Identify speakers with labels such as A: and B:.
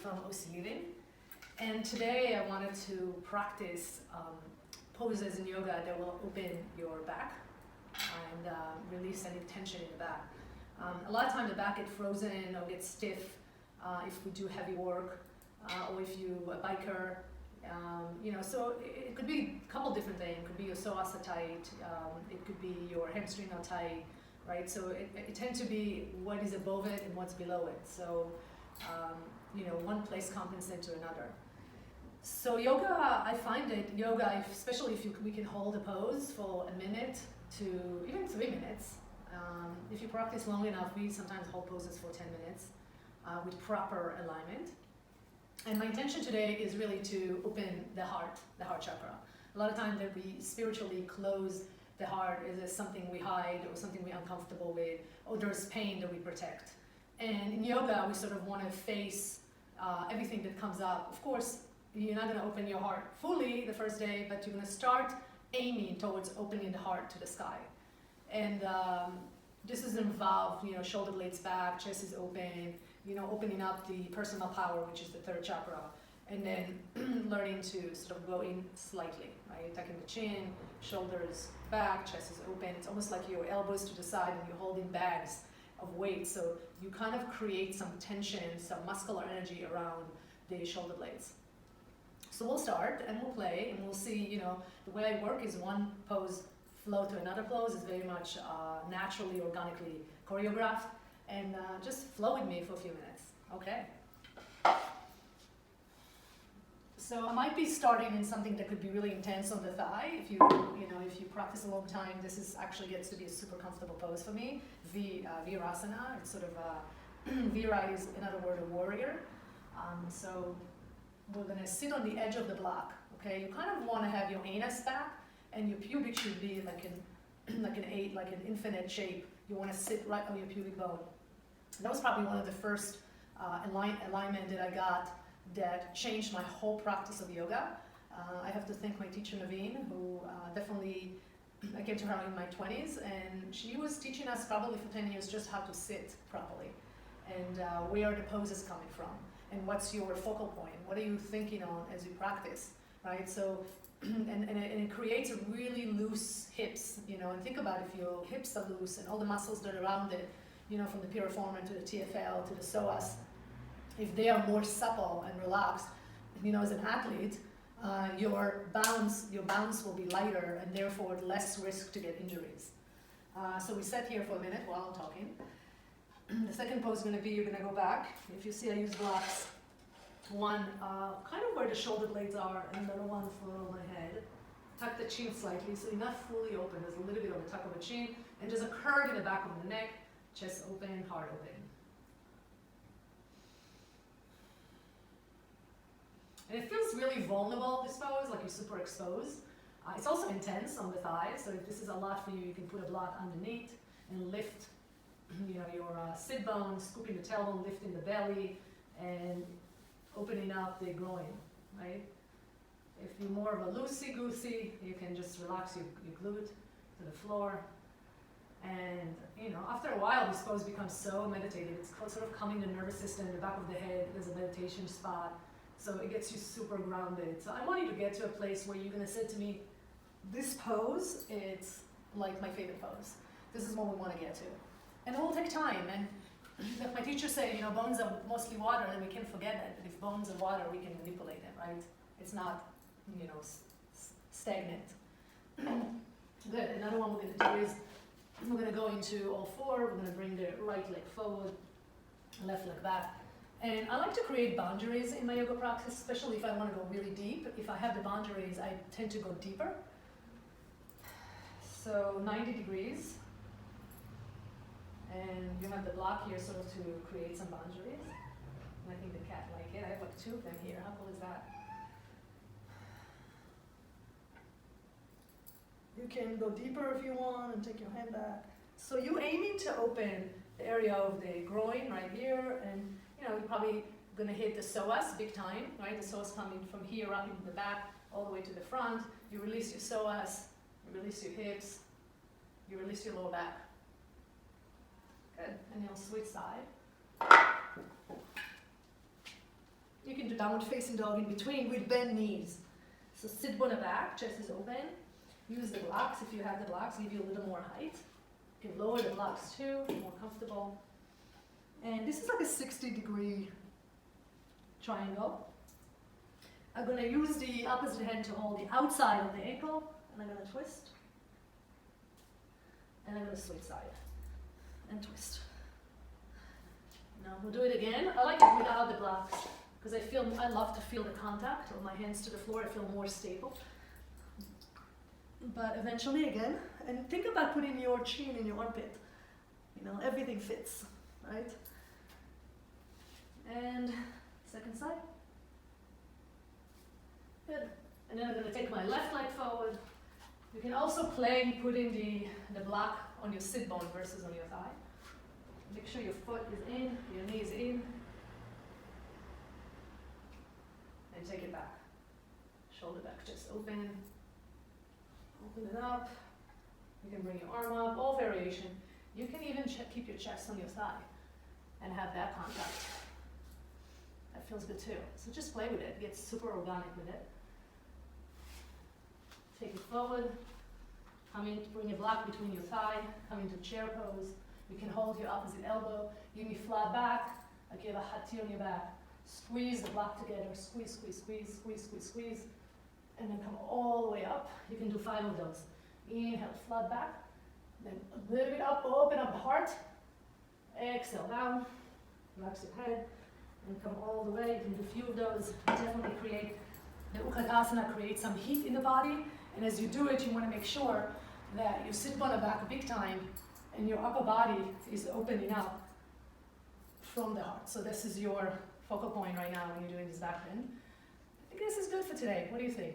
A: from OC Living, and today I wanted to practice poses in yoga that will open your back and release any tension in the back. A lot of times the back gets frozen or gets stiff if we do heavy work, or if you're a biker. So it could be a couple different things. It could be your psoas tight, it could be your hamstring are tight, right? So it tends to be what is above it and what's below it. So, one place compensates to another. So yoga, I find that yoga, especially if we can hold a pose for a minute to even 3 minutes. If you practice long enough, we sometimes hold poses for 10 minutes with proper alignment. And my intention today is really to open the heart chakra. A lot of times that we spiritually close the heart is something we hide or something we're uncomfortable with, or there's pain that we protect. And in yoga, we sort of want to face everything that comes up. Of course, you're not going to open your heart fully the first day, but you're going to start aiming towards opening the heart to the sky. And this is involved, shoulder blades back, chest is open, opening up the personal power, which is the third chakra, and then learning to sort of go in slightly, right? Tucking the chin, shoulders back, chest is open. It's almost like your elbows to the side and you're holding bags of weight. So you kind of create some tension, some muscular energy around the shoulder blades. So we'll start and we'll play and we'll see, the way I work is one pose flow to another pose is very much naturally, organically choreographed. And just flow with me for a few minutes, okay? So I might be starting in something that could be really intense on the thigh. If you practice a long time, this is actually gets to be a super comfortable pose for me. Virasana, it's sort of Vira is another word of warrior. So we're gonna sit on the edge of the block, okay? You kind of want to have your anus back, and your pubic should be like an infinite shape. You want to sit right on your pubic bone. That was probably one of the first alignment that I got that changed my whole practice of yoga. I have to thank my teacher Naveen, who definitely, I came to her in my 20s, and she was teaching us probably for 10 years just how to sit properly, and where the pose is coming from, and what's your focal point, what are you thinking on as you practice, right? So, and it creates a really loose hips, and think about if your hips are loose and all the muscles that are around it, from the piriform to the TFL to the psoas, if they are more supple and relaxed, as an athlete, your bounce will be lighter and therefore less risk to get injuries. So we sat here for a minute while I'm talking. The second pose is going to be, you're going to go back. If you see, I use blocks. One, kind of where the shoulder blades are, and the other one for my head. Tuck the chin slightly, so you're not fully open. There's a little bit of a tuck of the chin, and there's a curve in the back of the neck. Chest open, heart open. And it feels really vulnerable, this pose, like you're super exposed. It's also intense on the thighs, so if this is a lot for you, you can put a block underneath and lift your sit bone, scooping the tailbone, lifting the belly, and opening up the groin, right? If you're more of a loosey-goosey, you can just relax your glute to the floor. And, after a while, this pose becomes so meditative. It's sort of calming the nervous system, the back of the head, there's a meditation spot. So it gets you super grounded. So I want you to get to a place where you're gonna say to me, this pose, it's like my favorite pose. This is what we wanna get to. And it will take time. And like my teacher said, bones are mostly water, and we can't forget that. If bones are water, we can manipulate them, right? It's not, stagnant. Good. Another one we're gonna do is, we're going to go into all four. We're going to bring the right leg forward, left leg back. And I like to create boundaries in my yoga practice, especially if I want to go really deep. If I have the boundaries, I tend to go deeper. So 90 degrees. And you have the block here sort of to create some boundaries. And I think the cat like it. I have like two of them here. How cool is that? You can go deeper if you want and take your hand back. So you're aiming to open the area of the groin right here, and you're probably gonna hit the psoas big time, right? The psoas coming from here up into the back, all the way to the front. You release your psoas, you release your hips, you release your lower back. Good, and you'll switch side. You can do downward facing dog in between with bent knees. So sit on the back, chest is open. Use the blocks if you have the blocks, give you a little more height. You can lower the blocks too, more comfortable. And this is like a 60-degree triangle. I'm going to use the opposite hand to hold the outside of the ankle, and I'm going to twist. And I'm going to switch side and twist. Now we'll do it again. I like it without the blocks because I love to feel the contact of my hands to the floor. I feel more stable. But eventually again, and think about putting your chin in your armpit. You know, everything fits, right? And second side. Good. And then I'm going to take my left leg forward. You can also play putting the block on your sit bone versus on your thigh. Make sure your foot is in, your knee is in. And take it back. Shoulder back, chest open. Open it up. You can bring your arm up, all variation. You can even keep your chest on your thigh and have that contact. That feels good too. So just play with it. Get super organic with it. Take it forward. Come in, bring a block between your thigh. Come into chair pose. You can hold your opposite elbow. Give me flat back, like you have a hati on your back. Squeeze the block together. Squeeze, squeeze, squeeze, squeeze, squeeze, squeeze. And then come all the way up. You can do 5 of those. Inhale, flat back. Then a little bit up, open up the heart. Exhale down. Relax your head. And come all the way. You can do a few of those. Definitely create, the Utkatasana creates some heat in the body. And as you do it, you want to make sure that you sit on the back big time and your upper body is opening up from the heart. So this is your focal point right now when you're doing this back bend. I think this is good for today. What do you think?